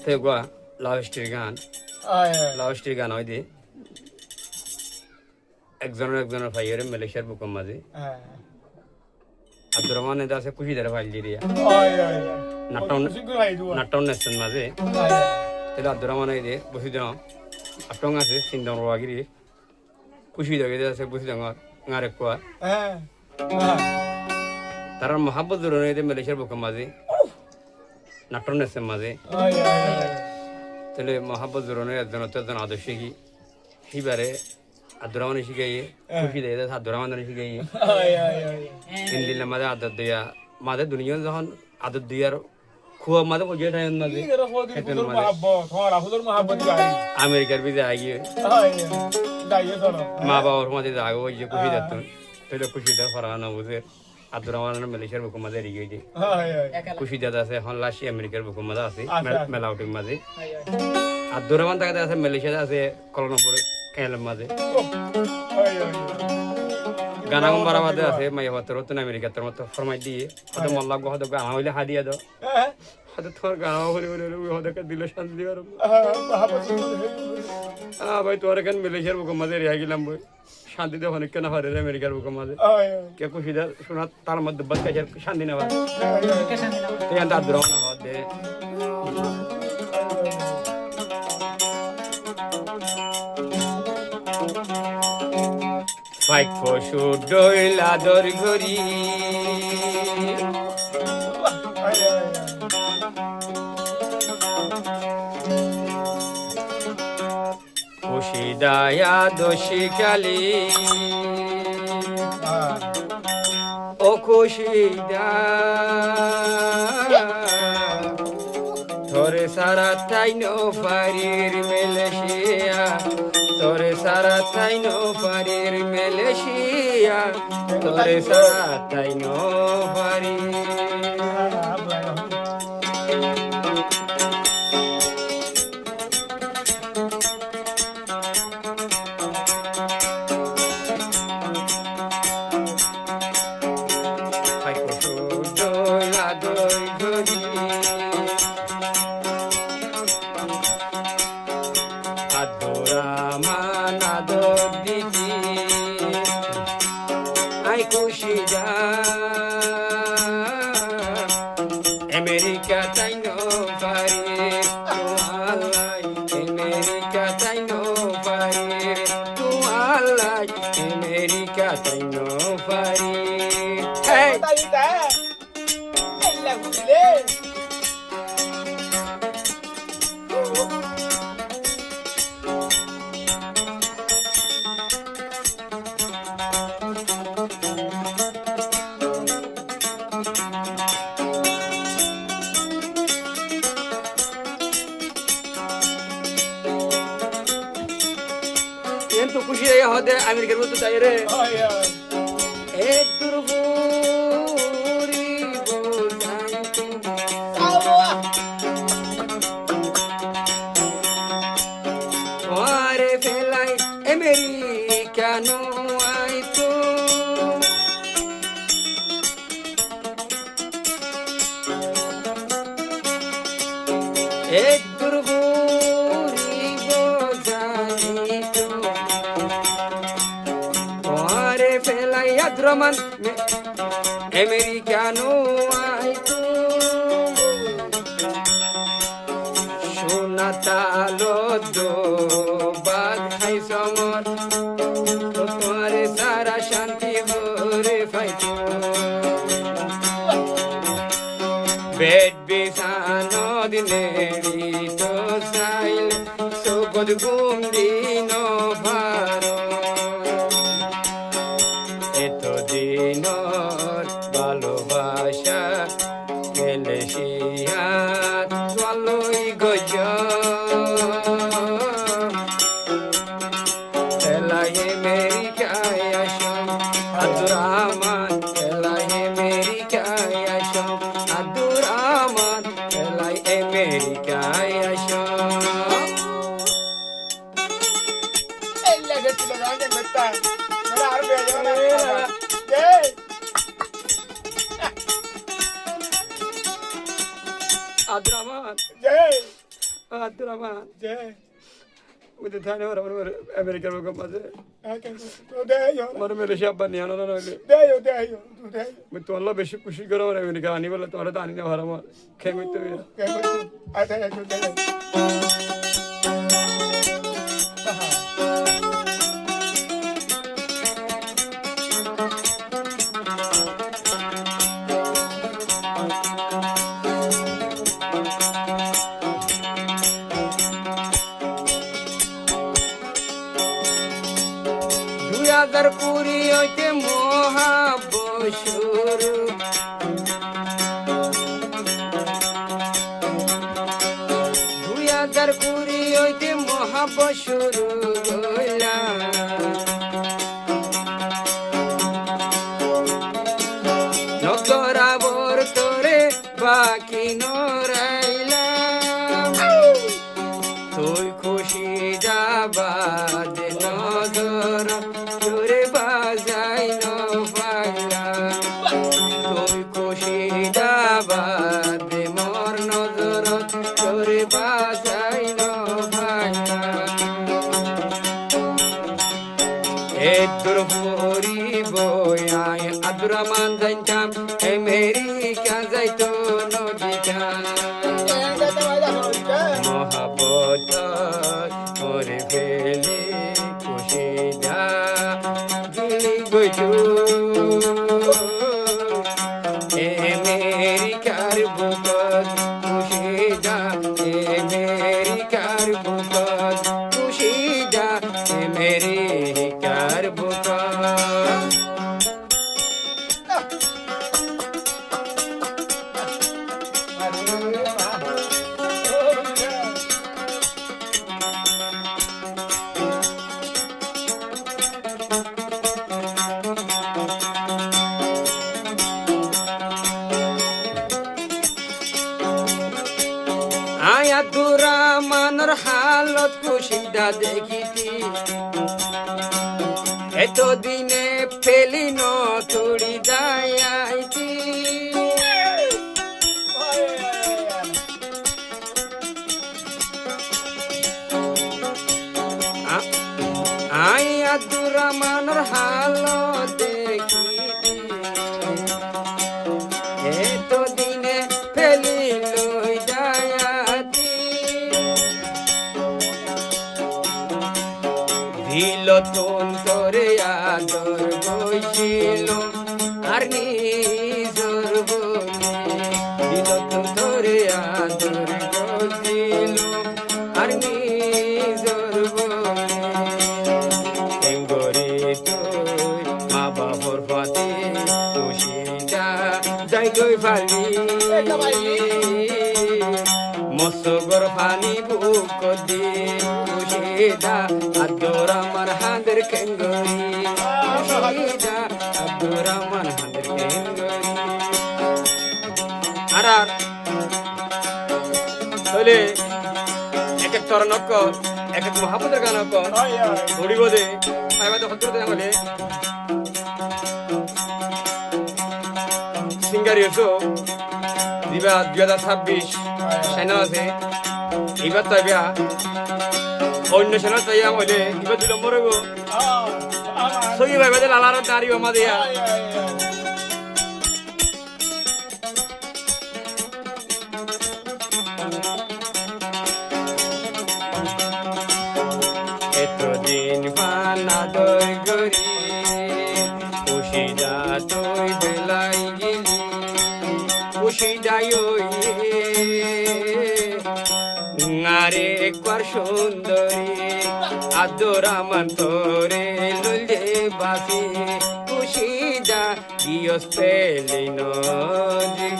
ফেগুয়া love story গান হয় দি একজনের ভাইয়ের মালয়েশিয়ার বুকম মাঝে আব্দুর রহমান এদা আছে কুশিদার ফাইল দিয়ে নাট্টাউন নেছেন মাঝে তাহলে আব্দুর রহমান এই দিয়ে বসি দিন আটং আছে সিন্দন রোয়াগিরি কুশিদার আছে বসি ডাঙর গারে কোয়া তারা মহাব্বত জোরনে এদের মালয়েশিয়ার বুকম মাঝে নাট্টাউন নেছেন মাঝে তাহলে মহাব্বত জোরনের একজন আদর্শ কি সেইবারে আব্দুর রহমান শিখাইয়ে খুশি দেয় আব্দুর রহমান শিখাইয়ে তিন দিনের মাঝে আদর দিয়া মাঝে দুনিয়া যখন আদর দিয়ার খুব মাঝে পর্যায়ে টাইম মাঝে আমেরিকার বিজে আগিয়ে মা বাবার মাঝে আগে ওই যে খুশি দিত তাহলে খুশি দেওয়ার ফরানো বুঝে আব্দুর রহমান মালয়েশিয়ার বুকুর মাঝে এগিয়ে গিয়ে খুশি দাদা আছে এখন লাসি আমেরিকার বুকুর মাঝে আছে মেলাউটির মাঝে আব্দুর রহমান তাকে আছে মালয়েশিয়াতে আছে কলনপুরে খেলার মাঝে গানা গম্বারা মাঝে আছে মাই হতর হতো আমেরিকার মতো ফরমাই দিয়ে হয়তো মল্লা হয়তো গানা হইলে হাদিয়া দাও হয়তো তোর গানা হলে হয়তো দিল শান্তি দিবার ভাই তোর এখানে মালয়েশিয়ার বুকুর মাঝে রেখে গেলাম বই শান্তি দেওয়া অনেক কেন হয় আমেরিকার বুকুর মাঝে কে খুশিদা শোনা তার মধ্যে বাচ্চা শান্তি নেওয়া আব্দুর রহমান হওয়া দে ফাইক পশু ডইলা দর ঘড়ি খুশি দায়া দোষী কালী ও খুশি দা তোরে সারা তাইনো ফারির মেলেশিয়া তোরে সারা তাইনো ফারির মেলেশিয়া তোরে সারা তাইনো ফারি America taino pare tu alai America taino pare tu alai America taino pare hey taita ella gule तो खुशी है होते अमेरिका में तो चाहिए रे एक दुर्बोरी बोझाई वारे फेलाई अमेरिका नो आई तो एक दुर्बोरी बोझाई Abdurrahman Americano ay tu Shunatalo do bag hai samar to tumhare sara shanti hore faitu bed bisano dineri to sail so god gum dino faro eto dinor ভালোবাসা মেলেশিয়া চলই গজ এলাই আমেরিকায় আসম আব্দুর রহমান এলাই আমেরিকায় আসম আব্দুর রহমান এলাই আমেরিকায় আসম এই লাগে ছিল গানে বেটা মেরা আর বেজো না Abdurrahman, jai. আব্দুর রহমান যে ওদের থানে ওরা আমেরিকার রকম আছে আকে তো দেয় আমার মালয়েশিয়া আব্বা নিয়ে আনো না হলে দেয় তো আল্লাহ বেশি খুশি করে আমার আমেরিকা আনি বলে তোমরা তো আনি না হারাম খেয়ে করতে হবে কে করছো আতে তো দেয় দুই হাজার কুড়ি হইতে মহাবসুর দুই হাজার কুড়ি হইতে মহাবসুর নগরাবর তোরে বাকি নরাইলাম তুই খুশি যাবাদ নজর তোরে বাজাই পাইলাম তুই খুশি যাবাদ মোর নজর তোরে বাজাই পাইলাম এ তোর ভরি বয়াই আব্দুর রহমান জানতাম আমেরিকা যাইতো নদীটা মহাবত করে ফেলে খুশি যা গিলি গইছু আমেরিকার বুকত খুশি যা আমেরিকার বুকত খুশি যা আমেরিকার বুকত আয়া দুরা মানর হালত খুশিদা দেখিতি এত দিনে পেলি ন তুড়ি দায়াইতি আয়া দুরা মানর হালত দেখিতি এত দিনে পেলি লই দায়াতি দিল তোরে আদর বইছিল আর নিজর বলে দিল তোরে আদর বইছিল আর নিজর বলে গরি তুই মা বাবর পাতে খুশিটা যাই গই ফালি মসগর ফানি বুক দি খুশিদা আব্দুর রহমান হাঁদের কেঙ্গরি খুশিদা আব্দুর রহমান হাঁদের কেঙ্গরি আর তাহলে এক এক তর নক্কর এক এক মহাপদের গান নক্কর ঘুড়ি বোধে পাইবাতে হদ্রতে আমলে সিঙ্গারি হতো দিবা 2026 চ্যানেল আছে এবার তো বিয়া অন্য চ্যানেল তাই আমলে এবার 2 নম্বর হইব সহি ভাইবাদের লালার দাঁড়িয়ে আমাদের এতদিন পানা দই গরি খুশিদা তুই বেলাই গেলি খুশিদাই আরে একবার সুন্দরী আব্দুর রহমান তোরে লইলে বাসি খুশিদা দিয়স পেলি নদী